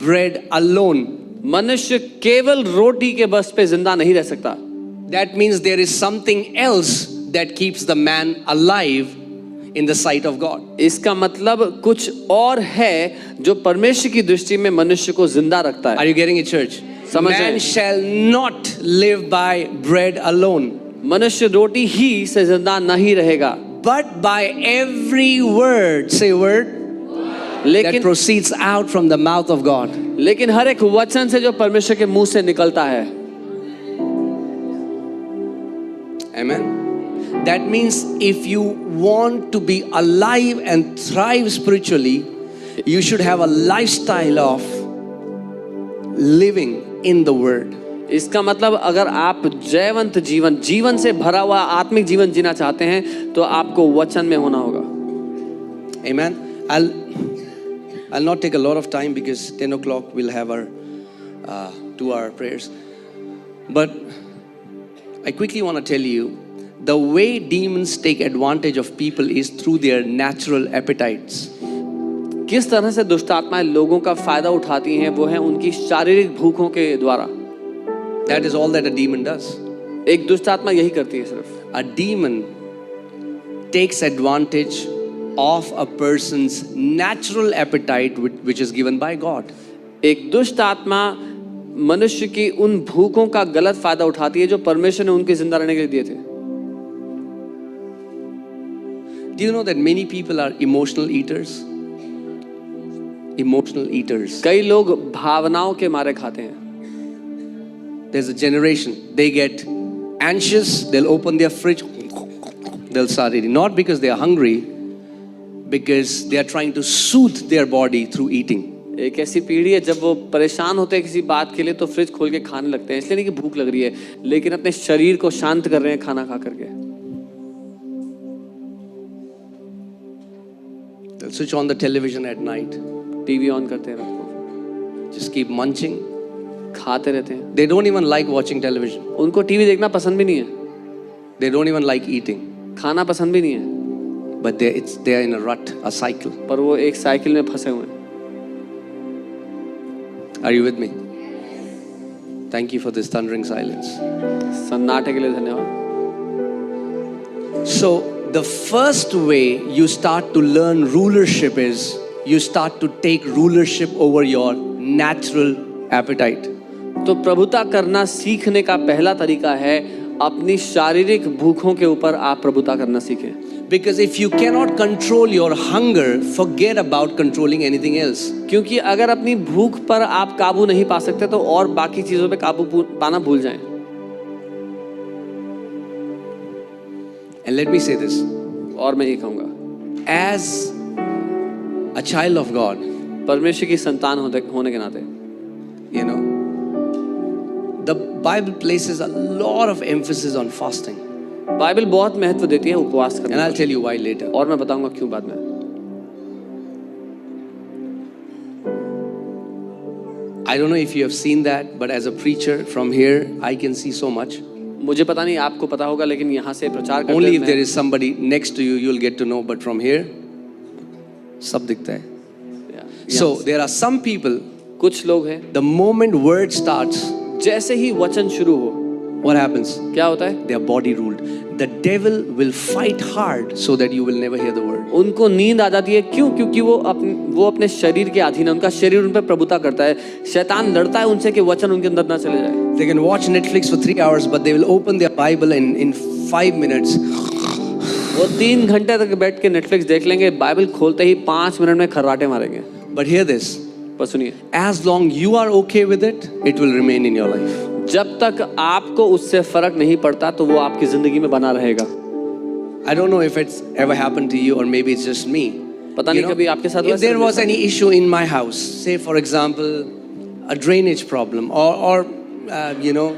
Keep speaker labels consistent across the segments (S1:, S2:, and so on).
S1: bread alone.
S2: मनुष्य केवल रोटी के बस पे जिंदा नहीं रह सकता.
S1: That means there is something else that keeps the man alive in the sight of God.
S2: इसका मतलब कुछ और है जो परमेश्वर की दृष्टि में मनुष्य को जिंदा रखता है.
S1: Are you getting it, church?
S2: समझ रहे
S1: Man
S2: हैं?
S1: shall not live by bread alone,
S2: मनुष्य रोटी ही से जिंदा नहीं रहेगा,
S1: but by every word, say word, that
S2: लेकिन
S1: proceeds out from the mouth of God.
S2: लेकिन हर एक वचन से जो परमेश्वर के मुंह से निकलता है.
S1: Amen. That means if you want to be alive and thrive spiritually, you should have a lifestyle of living in the word.
S2: इसका मतलब अगर आप जयवंत जीवन से भरा हुआ आत्मिक जीवन जीना चाहते हैं तो आपको वचन में होना होगा.
S1: Amen. I'll not take a lot of time because 10 o'clock we'll have our 2-hour prayers. But I quickly want to tell you, the way demons take advantage of people is through their natural appetites.
S2: किस तरह से दुष्ट आत्माएं लोगों का फायदा उठाती हैं वो है उनकी शारीरिक भूखों के द्वारा.
S1: That is all that a demon does.
S2: एक दुष्ट आत्मा यही करती है सिर्फ.
S1: A demon takes advantage of a person's natural appetite which is given by God.
S2: एक दुष्ट आत्मा मनुष्य की उन भूखों का गलत फायदा उठाती है जो परमेश्वर ने उनके जिंदा रहने के लिए दिए थे.
S1: Do you know that many people are emotional eaters? Emotional eaters.
S2: कई लोग भावनाओं के मारे खाते हैं.
S1: There's a generation, they get anxious, they'll open their fridge, they'll start eating. Not because they are hungry, because they are trying to soothe their body through eating.
S2: एक ऐसी पीढ़ी है जब वो परेशान होते हैं किसी बात के लिए तो फ्रिज खोल के खाने लगते हैं, इसलिए नहीं कि भूख लग रही है लेकिन अपने शरीर को शांत कर रहे हैं खाना खा करके.
S1: They'll switch on the television at night.
S2: TV on करते हैं रात को,
S1: Just keep munching.
S2: खाते रहते हैं.
S1: They don't even like watching television.
S2: उनको टीवी देखना पसंद भी नहीं है,
S1: They don't even like eating.
S2: खाना पसंद भी नहीं है,
S1: But they are in a rut, a cycle.
S2: पर वो एक साइकिल में फंसे हुए हैं.
S1: Are you with me? Thank you for this thundering silence.
S2: सन्नाटे के लिए धन्यवाद.
S1: So the first way you start to learn rulership is you start to take rulership over your natural appetite.
S2: तो प्रभुता करना सीखने का पहला तरीका है अपनी शारीरिक भूखों के ऊपर आप प्रभुता करना सीखें.
S1: Because if you cannot control your hunger, forget about controlling anything else.
S2: क्योंकि अगर अपनी भूख पर आप काबू नहीं पा सकते तो और बाकी चीजों पे काबू पाना भूल जाएं.
S1: And let me say this.
S2: और मैं ये कहूँगा,
S1: As a child of God,
S2: परमेश्वर की संतान होने के नाते
S1: you know, the Bible places a lot of emphasis on fasting.
S2: Bible बहुत महत्व देती है उपवास करने
S1: And I'll
S2: पर.
S1: tell you why later.
S2: और मैं बताऊंगा क्यों बाद में.
S1: I don't know if you have seen that, but as a preacher from here, I can see so much.
S2: मुझे पता नहीं आपको पता होगा लेकिन यहाँ से प्रचार करते
S1: Only if
S2: हैं
S1: there is somebody next to you, you'll get to know. But from here, सब दिखता है. So there are some people,
S2: कुछ लोग हैं
S1: the moment word starts,
S2: जैसे ही वचन शुरू हो
S1: what happens?
S2: क्या होता है?
S1: They are body ruled. The devil will fight hard so that you will never hear the word.
S2: उनको नींद आ जाती है. क्यों? क्योंकि वो अपने शरीर के अधीन है. उनका शरीर उन पर प्रभुता करता है. शैतान लड़ता है उनसे कि वचन उनके अंदर ना चले जाए.
S1: They can watch Netflix for 3 hours, but they will open their Bible in 5 minutes.
S2: वो 3 घंटे तक बैठ के नेटफ्लिक्स देख लेंगे, बाइबल खोलते ही 5 मिनट में खर्राटे मारेंगे.
S1: But hear this.
S2: पर सुनिए,
S1: As long you are okay with it, it will remain in your life.
S2: जब तक आपको उससे फर्क नहीं पड़ता तो वो आपकी जिंदगी में बना रहेगा.
S1: I don't know if it's ever happened to you or maybe it's just me.
S2: पता नहीं कभी आपके साथ हुआ.
S1: If there was any issue in my house, say for example, a drainage problem or you know,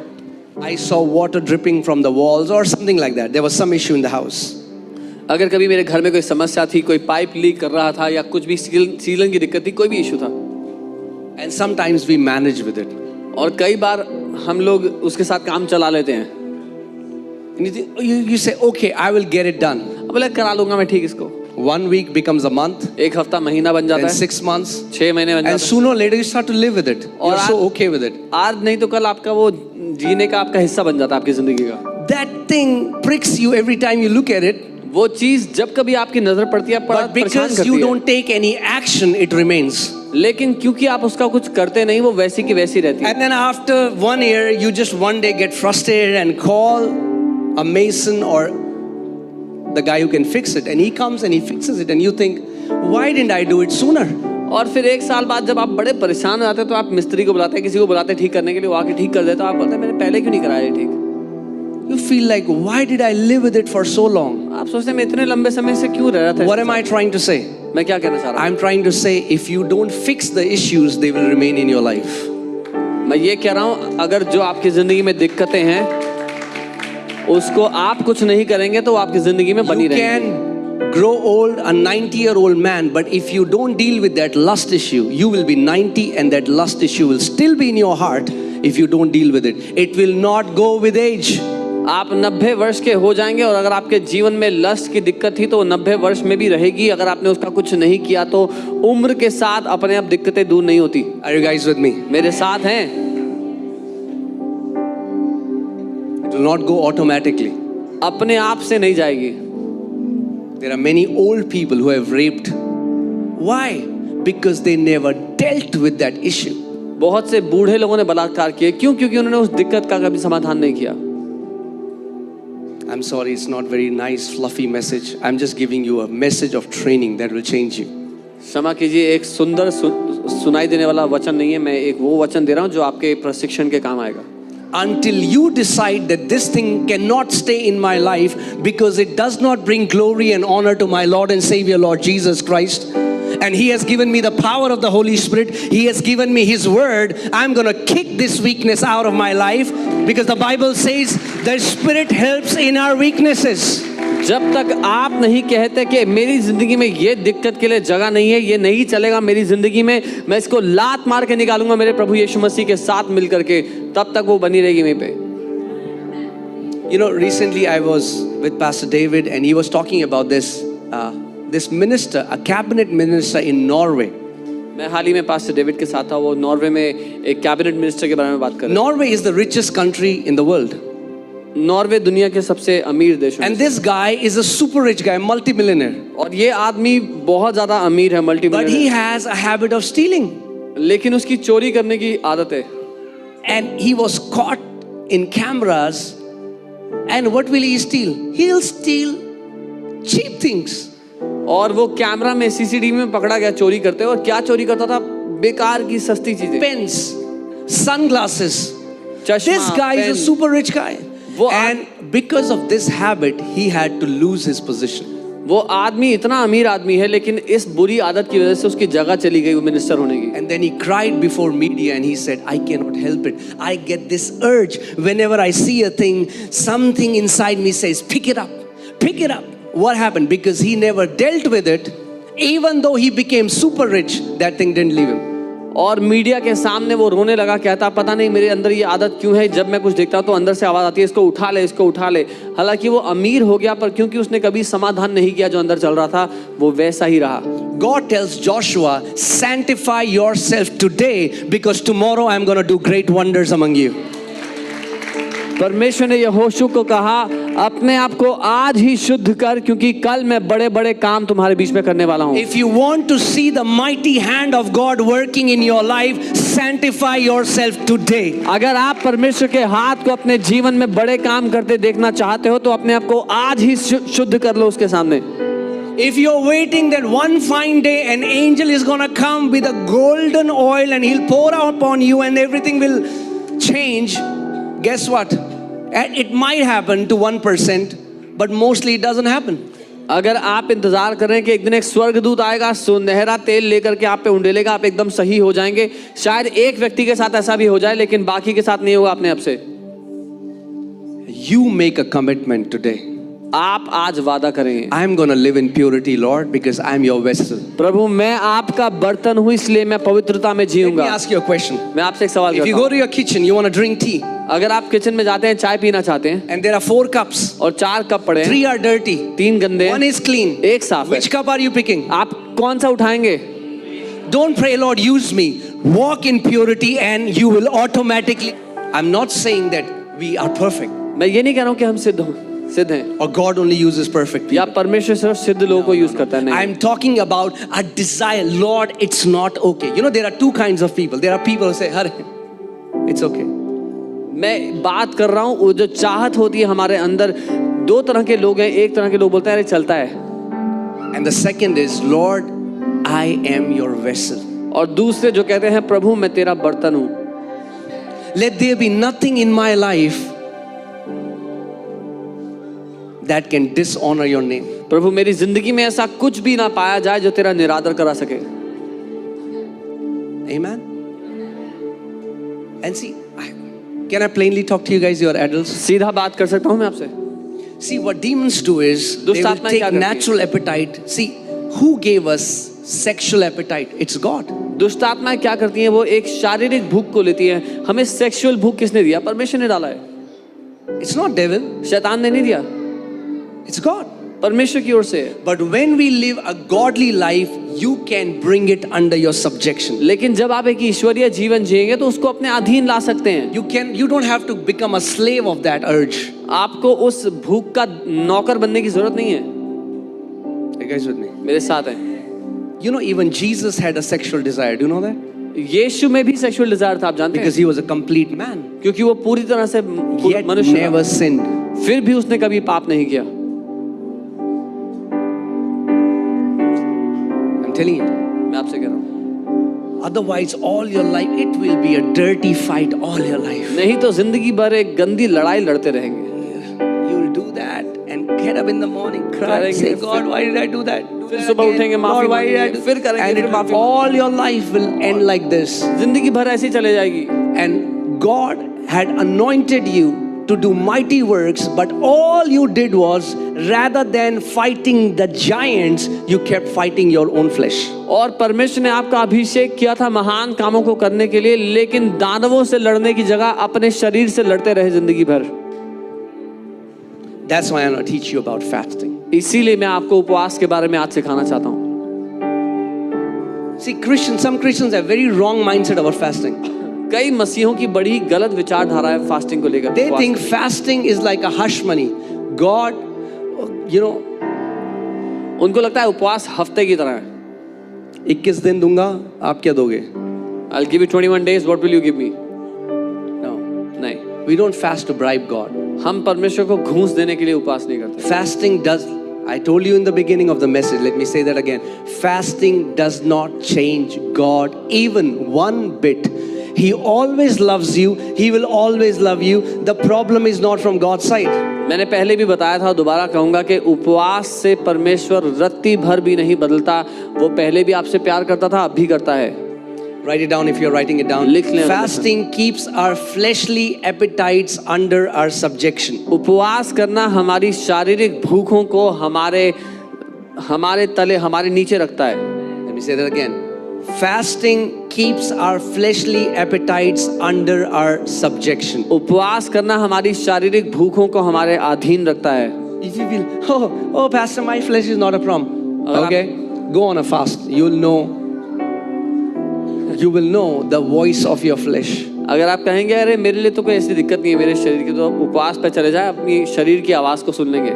S1: I saw water dripping from the walls or something like that. There was some issue in the house.
S2: अगर कभी मेरे घर में कोई समस्या थी, कोई pipe leak कर रहा था या कुछ भी सीलन की दिक्कत थी, कोई भी इशू था.
S1: And sometimes we manage with it.
S2: और कई बार हम लोग उसके साथ काम चला लेते हैं.
S1: And you say, okay, I will get it done.
S2: अब बोले करा लूंगा मैं ठीक इसको.
S1: 1 week becomes a month,
S2: एक हफ्ता महीना बन जाता
S1: and
S2: है,
S1: 6 months,
S2: 6 महीने बन
S1: and
S2: जाता
S1: sooner or later you start to live with it.
S2: और
S1: You're so okay with it.
S2: है। आज नहीं तो कल आपका वो जीने का आपका हिस्सा बन जाता है आपकी जिंदगी का।
S1: That thing pricks you every time you look at it,
S2: वो चीज जब कभी आपकी नजर पड़ती है, आप बड़ा
S1: but
S2: परेशान
S1: because
S2: करती
S1: you
S2: है।
S1: don't take any action, it remains.
S2: लेकिन क्योंकि आप उसका कुछ करते नहीं, वो वैसी की वैसी रहती है।
S1: And then after 1 year, you just one day get frustrated and call a mason or the guy who can fix it, and he comes and he fixes it, and you think, why didn't I do it sooner?
S2: और फिर 1 साल बाद जब आप बड़े परेशान हो जाते हैं तो आप मिस्त्री को बुलाते हैं, किसी को बुलाते हैं ठीक करने के लिए, वो आके ठीक कर देता है। आप बोलते हैं मैंने पहले क्यों नहीं कराया ये ठीक।
S1: You feel like, why did I live with it for so long?
S2: आप सोचते हैं मैं इतने लंबे समय से क्यों रह रहा था।
S1: What am I trying to say?
S2: मैं क्या कहना चाह रहा
S1: I'm trying to say, if you don't fix the issues, they will remain in your life.
S2: हूँ, मैं ये कह रहा हूँ, अगर जो आपकी जिंदगी में दिक्कतें हैं उसको आप कुछ नहीं करेंगे तो वो आपकी जिंदगी में बनी
S1: You
S2: रहेंगी।
S1: can grow old, a 90-year-old man, but if you don't deal with that lust issue, you will be 90 and that lust issue will still be in your heart if you don't deal with it. It will not go with age.
S2: आप 90 वर्ष के हो जाएंगे और अगर आपके जीवन में लस्ट की दिक्कत थी तो वो 90 वर्ष में भी रहेगी। अगर आपने उसका कुछ नहीं किया तो उम्र के साथ अपने आप दिक्कतें दूर नहीं होती।
S1: Are you guys with me?
S2: मेरे साथ हैं।
S1: It will not go automatically.
S2: अपने आप से नहीं जाएगी।
S1: There are many old people who have raped. Why? Because they never dealt with that issue.
S2: बहुत से बूढ़े लोगों ने बलात्कार किए, क्यों? क्योंकि उन्होंने उस दिक्कत का कभी समाधान नहीं किया।
S1: I'm sorry, it's not very nice, fluffy message. I'm just giving you a message of training that will change you.
S2: क्षमा कीजिए, एक सुंदर सुनाई देने वाला वचन नहीं है, मैं एक वो वचन दे रहा हूँ जो आपके प्रशिक्षण के काम आएगा।
S1: Until you decide that this thing cannot stay in my life because it does not bring glory and honor to my Lord and Savior, Lord Jesus Christ, and He has given me the power of the Holy Spirit, He has given me His word, I'm going to kick this weakness out of my life because the Bible says the Spirit helps in our weaknesses.
S2: जब तक आप नहीं कहते कि मेरी जिंदगी में ये दिक्कत के लिए जगह नहीं है, ये नहीं चलेगा मेरी जिंदगी में, मैं इसको लात मार के निकालूंगा मेरे प्रभु यीशु मसीह के साथ मिल करके, तब तक वो बनी रहेगी वहीं पे।
S1: You know, recently I was with Pastor David and he was talking about this minister, a cabinet minister in Norway.
S2: मैं हाल ही में पास्टर डेविड के साथ था, वो नॉर्वे में एक कैबिनेट मिनिस्टर के बारे में बात कर रहे
S1: Norway is the richest country in the world.
S2: हैं। नॉर्वे दुनिया के सबसे अमीर देश है।
S1: And this guy is a super rich guy, multi-millionaire.
S2: और ये आदमी बहुत ज्यादा अमीर है,
S1: But
S2: मल्टी-मिलियनेयर
S1: he
S2: है।
S1: has a habit of stealing.
S2: लेकिन उसकी चोरी करने की आदत है।
S1: And he was caught in cameras. And what will he steal? He'll steal cheap things.
S2: और वो कैमरा में सीसीटीवी में पकड़ा गया चोरी करते, और क्या चोरी करता था? बेकार की सस्ती चीजें,
S1: Pens, sunglasses.
S2: चश्मा,
S1: This guy is a
S2: pain.
S1: super rich guy.
S2: वो
S1: And because of this habit, he had to lose his position.
S2: वो आदमी इतना अमीर आदमी है, लेकिन इस बुरी आदत की वजह से उसकी जगह चली गई मिनिस्टर होने की।
S1: And then he cried before media and he said, I cannot help it. I get this urge. Whenever I see a thing, something inside me says, pick it up, pick it up. What happened? Because he never dealt with it, even though he became super rich, that thing didn't leave him.
S2: और media के सामने वो रोने लगा, कहता पता नहीं मेरे अंदर ये आदत क्यों है, जब मैं कुछ देखता हूँ तो अंदर से आवाज आती है इसको उठा ले, इसको उठा ले। हालांकि वो अमीर हो गया, पर क्योंकि उसने कभी समाधान नहीं किया, जो अंदर चल रहा था वो वैसा ही रहा।
S1: God tells Joshua, sanctify yourself today because tomorrow I'm going to do great wonders among you.
S2: परमेश्वर ने यहोशू को कहा, अपने आप को आज ही शुद्ध कर, क्योंकि कल मैं बड़े बड़े काम तुम्हारे बीच में करने वाला हूँ।
S1: If you want to see the mighty hand of God working in your life, sanctify yourself today.
S2: अगर आप परमेश्वर के हाथ को अपने जीवन में बड़े काम करते देखना चाहते हो तो अपने आप को आज ही शुद्ध कर लो उसके सामने।
S1: If you're waiting that one fine day an angel is going to come with a golden oil and he'll pour out upon you and everything will change, guess what? It might happen to 1%, but mostly it doesn't happen.
S2: अगर आप इंतजार कर रहे हैं कि एक दिन एक स्वर्गदूत आएगा, सुनहरा तेल लेकर के आप पे उंडेलेगा, आप एकदम सही हो जाएंगे, शायद एक व्यक्ति के साथ ऐसा भी हो जाए, लेकिन बाकी के साथ नहीं होगा अपने आप से।
S1: You make a commitment today.
S2: आप आज वादा करें,
S1: I'm going to live in purity, Lord, because I'm your vessel.
S2: प्रभु मैं आपका बर्तन हूँ इसलिए मैं पवित्रता में
S1: Let me
S2: जीऊंगा।
S1: ask you a question.
S2: मैं आपसे एक सवाल
S1: If you
S2: करता
S1: go
S2: हूँ,
S1: to your kitchen, you want to drink tea,
S2: अगर आप किचन में जाते हैं, चाय पीना चाहते हैं
S1: and there are 4 cups,
S2: और 4 कप पड़े हैं,
S1: 3 are dirty,
S2: 3 गंदे
S1: 1
S2: हैं,
S1: is clean.
S2: एक साफ है,
S1: Which cup are you picking?
S2: आप कौन सा उठाएंगे?
S1: Don't pray, Lord, use me. Walk in purity and you will automatically. I'm not saying that we are perfect
S2: मैं ये नहीं कह रहा हूँ कि हम सिद्ध हैं
S1: or God only uses perfect
S2: या
S1: people.
S2: परमेश्वर सिर्फ सिद्ध लोगों को यूज करता है, नहीं।
S1: I'm talking about a desire. Lord, it's not okay. You know, there are 2 kinds of people. There are people who say, Hare, it's okay.
S2: मैं बात कर रहा हूँ वो जो चाहत होती है हमारे अंदर, 2 तरह के लोग हैं। एक तरह के लोग बोलते हैं अरे चलता है,
S1: And the second is, Lord, I am your vessel.
S2: और दूसरे जो कहते हैं प्रभु मैं तेरा बर्तन हूँ।
S1: Let there be nothing in my life that can dishonor your name.
S2: प्रभु मेरी जिंदगी में ऐसा कुछ भी ना पाया जाए जो तेरा निरादर करा सके।
S1: Amen. And see, can I plainly talk to you guys? You are adults.
S2: सीधा बात कर सकता हूँ मैं आपसे?
S1: See, what demons do is they
S2: दुष्ट
S1: will
S2: आत्माएं क्या
S1: take
S2: करती हैं?
S1: natural appetite. See, who gave us sexual appetite? It's God.
S2: दुष्ट आत्माएं क्या करती हैं? वो एक शारीरिक भूख को लेती हैं। हमें सेक्सुअल भूख किसने दिया? परमेश्वर ने डाला है।
S1: It's not devil.
S2: शैतान ने नहीं दिया,
S1: It's God.
S2: परमेश्वर की ओर से है।
S1: But when we live a godly life, you can bring it under your subjection.
S2: लेकिन जब आप एक ईश्वरीय जीवन जिएंगे तो उसको अपने अधीन ला सकते हैं।
S1: You don't have to become a slave of that urge.
S2: आपको उस भूख का नौकर बनने की जरूरत नहीं है।
S1: You guys with me?
S2: मेरे साथ हैं।
S1: You know, even Jesus had a sexual desire. Do you know that?
S2: यीशु में भी सेक्सुअल डिजायर था, आप जानते
S1: Because
S2: हैं?
S1: he was a complete man.
S2: क्योंकि वो पूरी तरह से
S1: Yet
S2: मनुष्य
S1: never
S2: था।
S1: sinned.
S2: फिर भी उसने कभी पाप नहीं किया।
S1: I'm telling you.
S2: मैं आपसे कह रहा हूँ,
S1: Otherwise, all your life, it will be a dirty fight all your life.
S2: नहीं तो जिंदगी भर एक गंदी लड़ाई लड़ते रहेंगे।
S1: You'll do that and get up in the morning, cry,
S2: करेंगे,
S1: say, God, why did I do that?
S2: फिर सुबह उठेंगे, माफी
S1: Lord, why did I
S2: मांगेंगे,
S1: do?
S2: फिर करेंगे,
S1: And
S2: फिर माफी
S1: all your life will end like this.
S2: जिंदगी भर ऐसी चले जाएगी।
S1: And God had anointed you to do mighty works, but all you did was, rather than fighting the giants, you kept fighting your own flesh.
S2: और परमेश्वर ने आपका अभिषेक किया था महान कामों को करने के लिए, लेकिन दानवों से लड़ने की जगह अपने शरीर से लड़ते रहे जिंदगी भर।
S1: That's why I'm going to teach you about fasting.
S2: इसीलिए मैं आपको उपवास के बारे में आज सिखाना चाहता हूँ।
S1: See, some Christians have very wrong mindset about fasting.
S2: कई मसीहों की बड़ी गलत विचारधारा है फास्टिंग को लेकर।
S1: They
S2: उपवास
S1: think
S2: को।
S1: fasting is like a hush money. God, you know,
S2: उनको लगता है उपवास हफ्ते की तरह है।
S1: 21 दिन दूंगा, आप क्या दोगे?
S2: I'll give you 21 days, what will you give me?
S1: No.
S2: नहीं,
S1: We don't fast to bribe God.
S2: हम परमेश्वर को घूस देने के लिए उपवास नहीं करते।
S1: Fasting does, I told you in the beginning of the message, let me say that again. Fasting does not change God even one bit. He always loves you. He will always love you. The problem is not from God's side.
S2: मैंने पहले भी बताया था, दोबारा कहूंगा कि उपवास से परमेश्वर रत्ती भर भी नहीं बदलता। वो पहले भी आपसे प्यार करता था, अब भी करता है।
S1: Write it down if you're writing it down.
S2: लिख लें।
S1: Fasting keeps our fleshly appetites under our subjection.
S2: उपवास करना हमारी शारीरिक भूखों को हमारे तले, हमारे नीचे रखता है।
S1: Let me say that again. Fasting keeps our fleshly appetites under our subjection.
S2: उपवास करना हमारी शारीरिक भूखों को हमारे अधीन रखता है।
S1: If you feel, oh, Pastor, my flesh is not a problem. Okay, go on a fast. You will know the voice of your flesh.
S2: अगर आप कहेंगे अरे मेरे लिए तो कोई ऐसी दिक्कत नहीं है मेरे शरीर की, तो उपवास पे चले जाए, अपनी शरीर की आवाज को सुन लेंगे।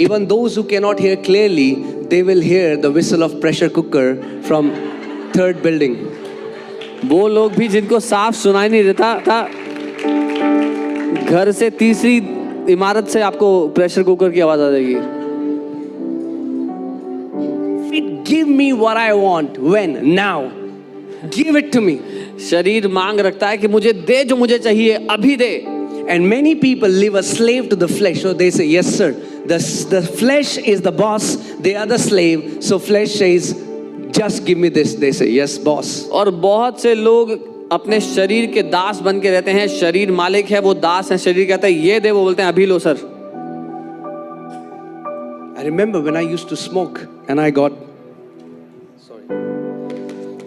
S1: Even those who cannot hear clearly, they will hear the whistle of pressure cooker from third building.
S2: वो लोग भी जिनको साफ सुनाई नहीं देता था, घर से तीसरी इमारत से आपको प्रेशर कुकर की आवाज आ जाएगी।
S1: Give me what I want. When? Now. Give it to me.
S2: शरीर मांग रखता है कि मुझे दे जो मुझे चाहिए, अभी दे।
S1: And many people live a slave to the flesh. So they say, yes sir, the flesh is the boss, they are the slave. So flesh says, just give me this. They say, yes boss.
S2: और बहुत से लोग अपने शरीर के दास बन के रहते हैं। शरीर मालिक है, वो दास है। शरीर कहता है ये दे, वो बोलते हैं अभी लो sir.
S1: remember when I used to smoke and I got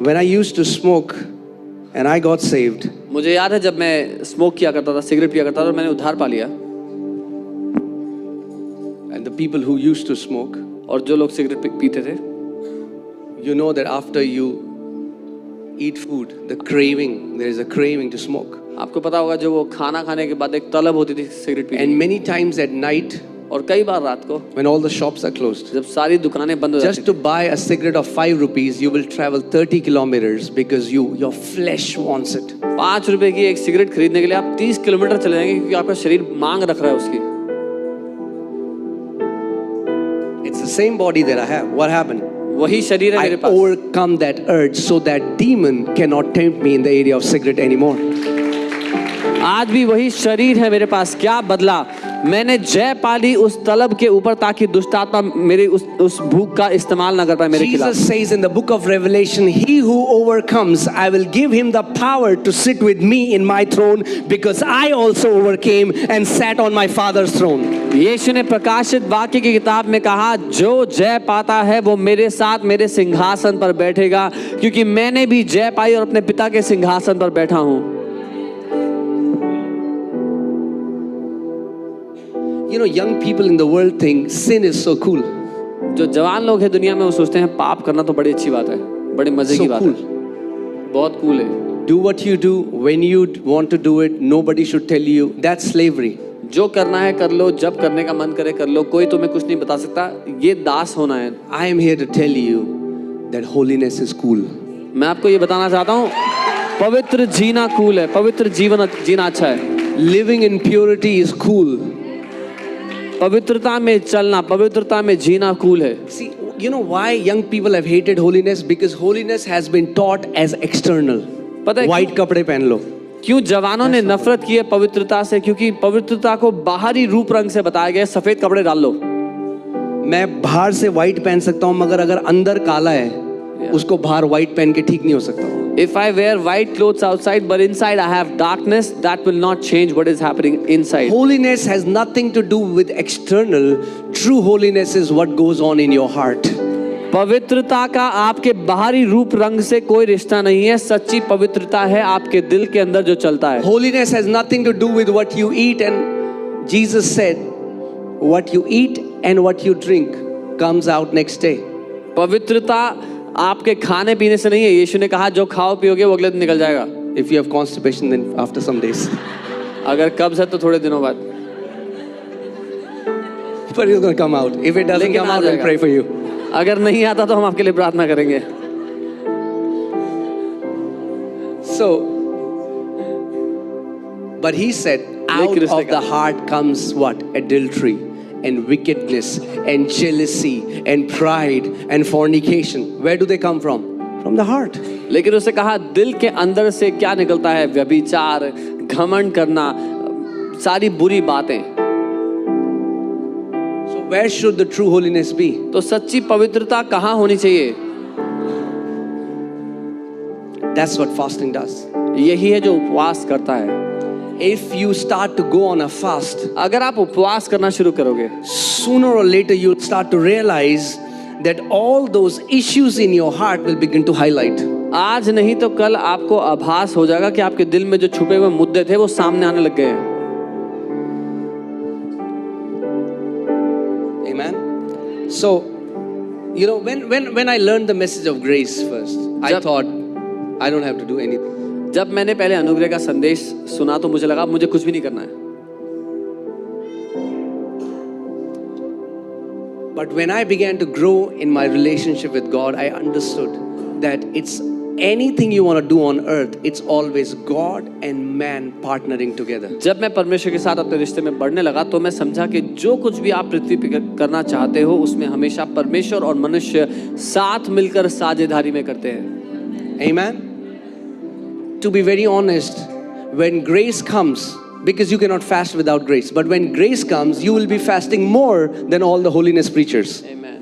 S1: when I used to smoke and I got saved.
S2: मुझे याद है जब मैं स्मोक किया करता था, सिगरेट पिया करता था और मैंने उद्धार पा लिया.
S1: And the people who used to smoke,
S2: और जो लोग सिगरेट पीते थे,
S1: you know that after you eat food, the craving, there is a craving to smoke.
S2: आपको पता होगा जो वो खाना खाने के बाद एक तलब होती थी सिगरेट पीने
S1: And many times at night,
S2: और कई बार रात को
S1: when all the shops are closed,
S2: जब सारी दुकानें बंद हो जाती
S1: just to buy a cigarette of 5 rupees, you will travel 30 kilometers because your flesh wants it.
S2: 5 रुपए की एक सिगरेट खरीदने के लिए आप 30 किलोमीटर चले जाएंगे क्योंकि आपका शरीर मांग रख रहा है उसकी.
S1: It's the same body that I have. What happened?
S2: वही शरीर है
S1: I
S2: मेरे पास.
S1: overcome that urge so that demon cannot tempt me in the area of cigarette anymore.
S2: आज भी वही शरीर है मेरे पास. क्या बदला? मैंने जय पाली उस तलब के ऊपर ताकि दुष्ट आत्मा मेरे उस भूख का इस्तेमाल ना कर पाए मेरे खिलाफ.
S1: Jesus says in the book of Revelation, he who overcomes, I will give him the power to sit with me in my throne because I also overcame and sat on my father's throne.
S2: यीशु ने प्रकाशित वाक्य की किताब में कहा, जो जय पाता है वो मेरे साथ मेरे सिंहासन पर बैठेगा क्योंकि मैंने भी जय पाई और अपने पिता के सिंहासन पर बैठा हूँ.
S1: You know, young people in the world think sin is so cool.
S2: जो जवान लोग हैं दुनिया में वो सोचते हैं पाप करना तो बड़ी अच्छी बात है, बड़ी मजे की बात है, बहुत कूल है.
S1: Do what you do when you want to do it. Nobody should tell you. That's slavery.
S2: जो करना है कर लो, जब करने का मन करे कर लो, कोई तुम्हें कुछ नहीं बता सकता. ये दास होना है.
S1: I am here to tell you that holiness is cool.
S2: मैं आपको ये बताना चाहता हूँ, पवित्र जीना कूल है, पवित्र जीवन जीना अच्छा है.
S1: Living in purity is cool.
S2: पवित्रता में चलना, पवित्रता में जीना कूल है.
S1: See, you know why young people have hated holiness? Because holiness has been taught as external.
S2: पता है
S1: White कपड़े पहन लो.
S2: क्यों जवानों ने नफरत की है पवित्रता से? क्योंकि पवित्रता को बाहरी रूप रंग से बताया गया है. सफेद कपड़े डाल लो.
S1: मैं बाहर से white पहन सकता हूँ मगर अगर अंदर काला है, उसको बाहर white पहन के ठीक नहीं हो सकता.
S2: If I wear white clothes outside but inside I have darkness, that will not change what is happening inside.
S1: Holiness has nothing to do with external. True holiness is what goes on in your heart.
S2: पवित्रता का आपके बाहरी रूप रंग से कोई रिश्ता नहीं है. सच्ची पवित्रता है आपके दिल के अंदर जो चलता है.
S1: Holiness has nothing to do with what you eat, and Jesus said, what you eat and what you drink comes out next day.
S2: पवित्रता आपके खाने पीने से नहीं है. यीशु ने कहा जो खाओ पियोगे वो अगले दिन निकल जाएगा.
S1: If you have constipation, then after some days.
S2: अगर कब्ज है तो थोड़े दिनों बाद.
S1: But it's going to come out. If it doesn't
S2: लेकिन
S1: come
S2: आ
S1: out, we'll
S2: जाएगा.
S1: pray for you.
S2: अगर नहीं आता तो हम आपके लिए प्रार्थना करेंगे.
S1: So, but he said, out
S2: लेकिन उसने
S1: of the heart comes what? Adultery and wickedness and jealousy and pride and fornication. Where do they come from? From the heart.
S2: लेकिन उसने कहा दिल के अंदर से क्या निकलता है? व्यभिचार, घमंड करना, सारी बुरी बातें.
S1: So where should the true holiness be?
S2: तो सच्ची पवित्रता कहाँ होनी चाहिए?
S1: That's what fasting does.
S2: यही है जो उपवास करता है.
S1: If you start to go on a fast,
S2: अगर आप उपवास करना शुरू करोगे,
S1: sooner or later you'll start to realize that all those issues in your heart will begin to highlight.
S2: आज नहीं तो कल आपको आभास हो जाएगा कि आपके दिल में जो छुपे हुए मुद्दे थे वो सामने आने लग गए हैं.
S1: Amen. So, you know, when I learned the message of grace first, I thought I don't have to do anything.
S2: जब मैंने पहले अनुग्रह का संदेश सुना तो मुझे लगा मुझे कुछ भी नहीं करना है.
S1: But when I began to grow in my relationship with God, I understood that it's anything you want to do on earth, it's always God and man partnering together.
S2: जब मैं परमेश्वर के साथ अपने रिश्ते में बढ़ने लगा तो मैं समझा कि जो कुछ भी आप पृथ्वी पे करना चाहते हो उसमें हमेशा परमेश्वर और मनुष्य साथ मिलकर साझेदारी में करते हैं.
S1: Amen. To be very honest, when grace comes, because you cannot fast without grace, but when grace comes, you will be fasting more than all the holiness preachers.
S2: Amen.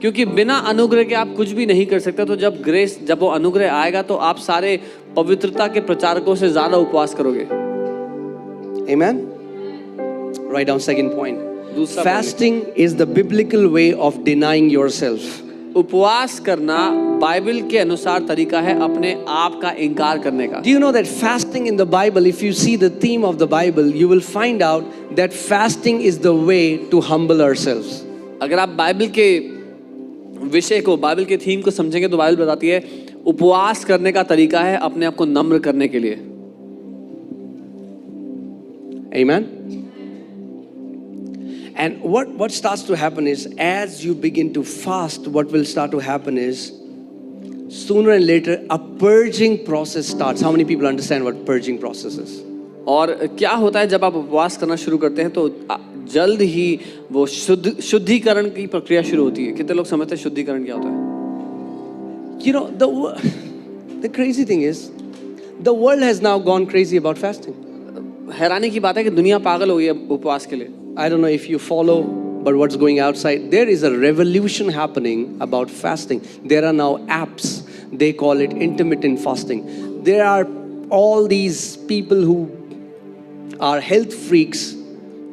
S2: क्योंकि बिना अनुग्रह के आप कुछ भी नहीं कर सकते. तो जब वो अनुग्रह आएगा तो आप सारे पवित्रता के प्रचारकों से ज्यादा उपवास करोगे.
S1: Amen. Write down second point.
S2: दूसरा
S1: fasting is the biblical way of denying yourself.
S2: उपवास करना बाइबल के अनुसार तरीका है अपने आप का इनकार करने का।
S1: Do you know that fasting in the Bible, if you see the theme of the Bible, you will find out that fasting is the way to humble ourselves.
S2: अगर आप बाइबल के विषय को, बाइबल के थीम को समझेंगे तो Bible बताती है उपवास करने का तरीका है अपने आप को नम्र करने के लिए।
S1: Amen. And what starts to happen is, as you begin to fast, what will start to happen is, sooner and later, a purging process starts. How many people understand what purging process is?
S2: और क्या होता है जब आप उपवास करना शुरू करते हैं तो जल्द ही वो शुद्धिकरण की प्रक्रिया शुरू होती है। कितने लोग समझते हैं शुद्धिकरण क्या होता है?
S1: You know, the crazy thing is, the world has now gone crazy about fasting.
S2: हैरानी की बात है कि दुनिया पागल हो गई है उपवास के लिए।
S1: I don't know if you follow, but what's going outside, there is a revolution happening about fasting. There are now apps, they call it intermittent fasting. There are all these people who are health freaks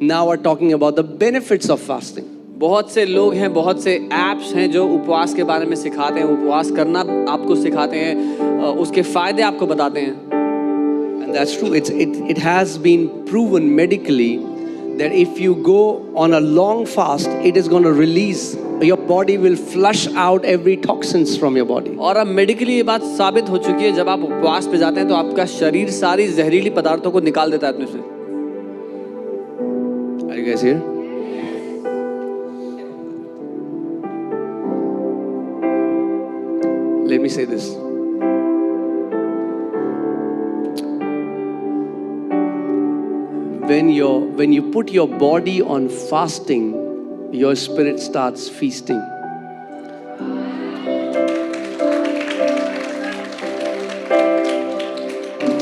S1: now are talking about the benefits of fasting.
S2: बहुत से लोग हैं, बहुत से apps हैं जो उपवास के बारे में सिखाते हैं, उपवास करना आपको सिखाते हैं, उसके फायदे आपको बताते हैं।
S1: And that's true. It has been proven medically that if you go on a long fast, it is going to release, your body will flush out every toxins from your body.
S2: और अब medically ये बात साबित हो चुकी है, जब आप उपवास पे जाते हैं तो आपका शरीर सारी जहरीली पदार्थों को निकाल देता है अपने से।
S1: Are you guys here? Let me say this. When you put your body on fasting, your spirit starts feasting.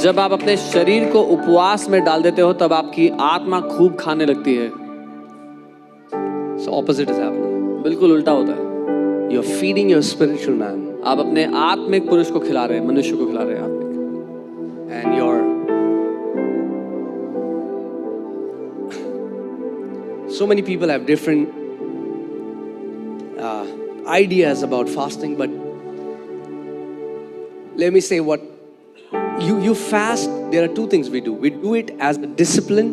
S2: जब आप अपने शरीर को उपवास में डाल देते हो तब आपकी आत्मा खूब खाने लगती है।
S1: So opposite is happening.
S2: बिल्कुल उल्टा होता है।
S1: You're feeding your spiritual man.
S2: आप अपने आत्मिक पुरुष को खिला रहे हैं, मनुष्य को खिला रहे हैं आत्मिक।
S1: And so many people have different ideas about fasting, but let me say what you fast. There are two things we do. We do it as a discipline,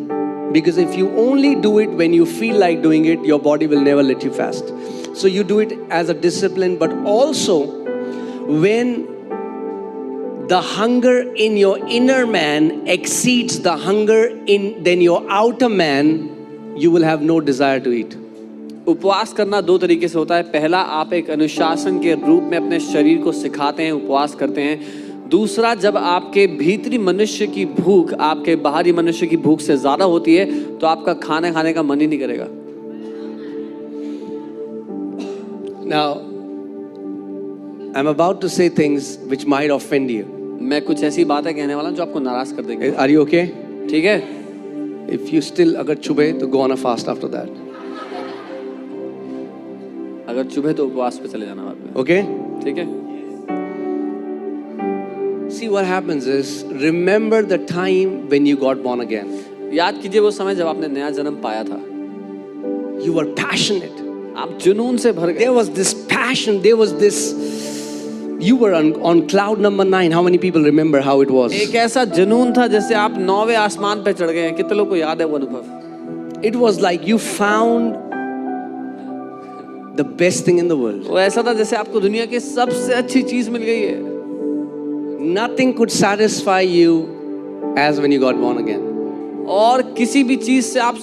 S1: because if you only do it when you feel like doing it, your body will never let you fast. So you do it as a discipline, but also when the hunger in your inner man exceeds the hunger in then your outer man, you will have no desire to eat.
S2: उपवास करना दो तरीके से होता है। पहला, आप एक अनुशासन के रूप में अपने शरीर को सिखाते हैं, उपवास करते हैं। दूसरा, जब आपके भीतरी मनुष्य की भूख आपके बाहरी मनुष्य की भूख से ज्यादा होती है तो आपका खाना खाने का मन ही नहीं करेगा।
S1: Now, I'm about to say things which might offend you.
S2: मैं कुछ ऐसी बातें कहने वाला हूं जो आपको नाराज कर देंगे।
S1: Are you okay?
S2: ठीक है?
S1: If you still agar chube, to go on a fast after that.
S2: अगर चुभे तो उपवास पे चले जाना बाद में।
S1: Okay?
S2: ठीक है?
S1: See, what happens is, remember the time when you got born again.
S2: याद कीजिए वो समय जब आपने नया जन्म पाया था।
S1: You were passionate.
S2: आप जुनून से भर गए।
S1: There was this passion. There was this. You were on cloud number 9. How many people remember how it was?
S2: एक ऐसा जुनून था जैसे आप 9वें आसमान पे चढ़ गए हैं। कितने लोगों को याद है वो अनुभव?
S1: It was like you found the best thing in the world.
S2: वो ऐसा था जैसे आपको दुनिया की सबसे अच्छी चीज मिल गई है।
S1: Nothing could satisfy you as when you got born again.
S2: और किसी भी चीज से आप